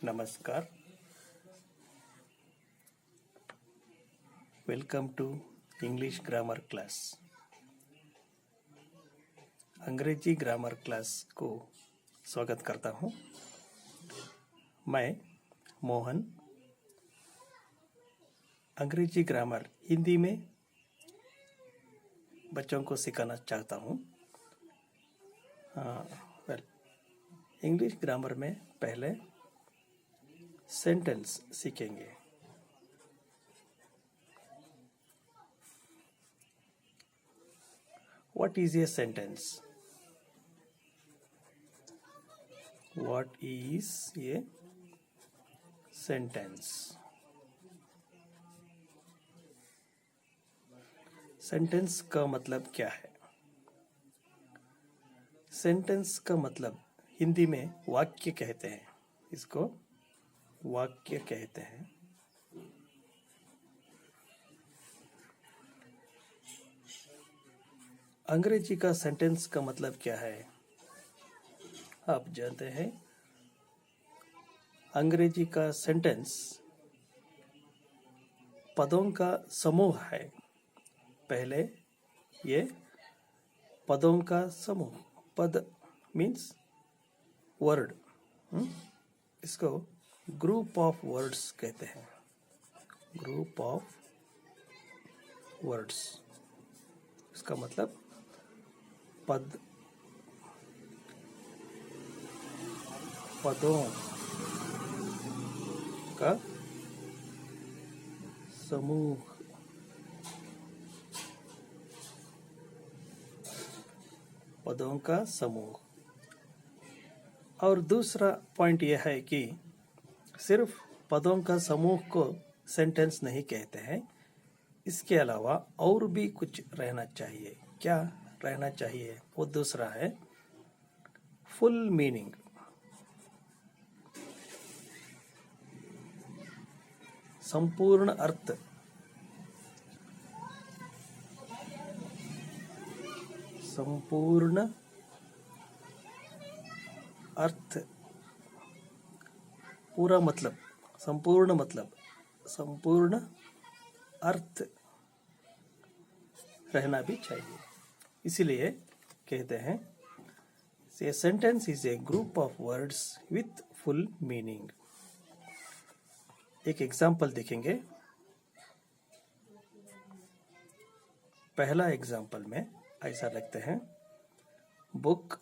नमस्कार। Welcome to English grammar class. अंग्रेजी grammar class को स्वागत करता हूँ। मैं मोहन अंग्रेजी ग्रामर हिंदी में बच्चों को सिखाना चाहता हूँ। इंग्लिश ग्रामर में पहले सेंटेंस सीखेंगे। What is a sentence? What is a sentence? Sentence का मतलब क्या है? सेंटेंस का मतलब हिंदी में वाक्य कहते हैं। इसको वाक्य कहते हैं। अंग्रेजी का सेंटेंस का मतलब क्या है? आप जानते हैं, अंग्रेजी का सेंटेंस पदों का समूह है। पहले ये पदों का समूह, पद मीन्स वर्ड, इसको ग्रुप ऑफ वर्ड्स कहते हैं। ग्रुप ऑफ वर्ड्स, इसका मतलब पदों का समूह। पदों का समूह। और दूसरा पॉइंट यह है कि सिर्फ पदों का समूह को सेंटेंस नहीं कहते हैं, इसके अलावा और भी कुछ रहना चाहिए। क्या रहना चाहिए? वो दूसरा है फुल मीनिंग। संपूर्ण अर्थ। संपूर्ण अर्थ, पूरा मतलब, संपूर्ण मतलब, संपूर्ण अर्थ रहना भी चाहिए। इसीलिए कहते हैं a sentence is a group of words with full meaning. एक एग्जाम्पल देखेंगे। पहला एग्जाम्पल में ऐसा लिखते हैं, बुक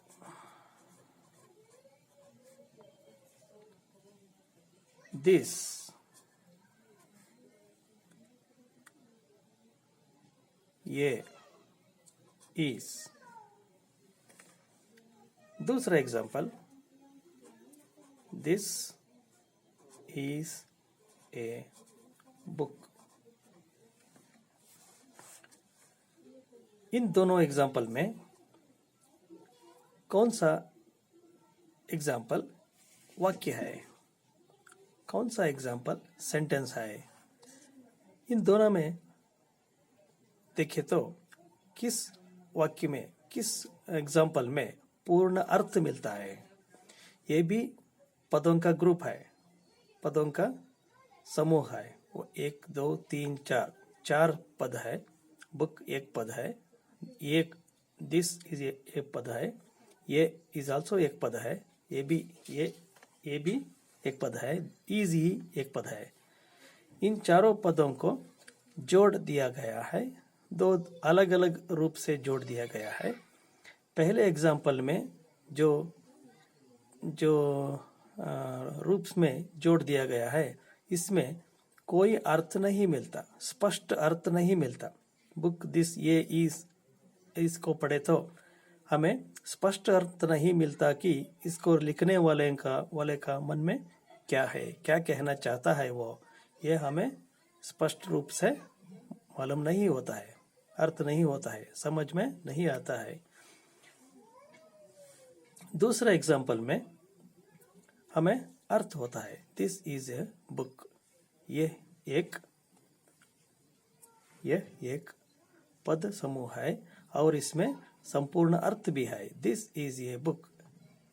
दिस ये इज। दूसरा example, this is a book. इन दोनों एग्जाम्पल में कौन सा एग्जाम्पल वाक्य है, कौन सा एग्जाम्पल सेंटेंस है? इन दोनों में देखें तो किस वाक्य में, किस एग्जाम्पल में पूर्ण अर्थ मिलता है? ये भी पदों का ग्रुप है, पदों का समूह है। वो 1 2 3 4 पद है। बुक एक पद है, एक दिस इज एक पद है, ये इज आल्सो एक पद है, ये भी एक पद है, इज ही एक पद है। इन चारों पदों को जोड़ दिया गया है, दो अलग अलग रूप से जोड़ दिया गया है। पहले एग्जाम्पल में जो रूप में जोड़ दिया गया है, इसमें कोई अर्थ नहीं मिलता, स्पष्ट अर्थ नहीं मिलता। बुक दिस ये इज, इसको पढ़े तो हमें स्पष्ट अर्थ नहीं मिलता कि इसको लिखने वाले का मन में क्या है, क्या कहना चाहता है वो, ये हमें स्पष्ट रूप से मालूम नहीं होता है, अर्थ नहीं होता है, समझ में नहीं आता है। दूसरा एग्जाम्पल में हमें अर्थ होता है, दिस इज ए बुक। ये एक पद समूह है और इसमें संपूर्ण अर्थ भी है। दिस इज ए बुक,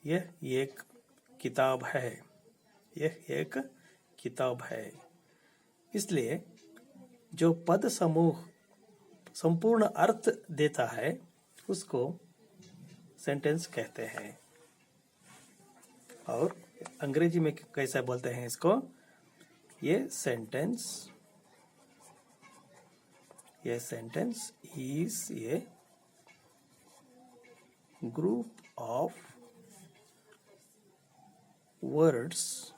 यह एक किताब है। यह एक किताब है। इसलिए जो पद समूह संपूर्ण अर्थ देता है उसको सेंटेंस कहते हैं। और अंग्रेजी में कैसा बोलते हैं इसको? ये sentence is a group of words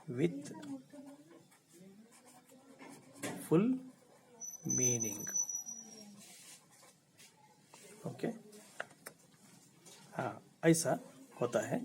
with full meaning। Okay, हाँ ऐसा होता है।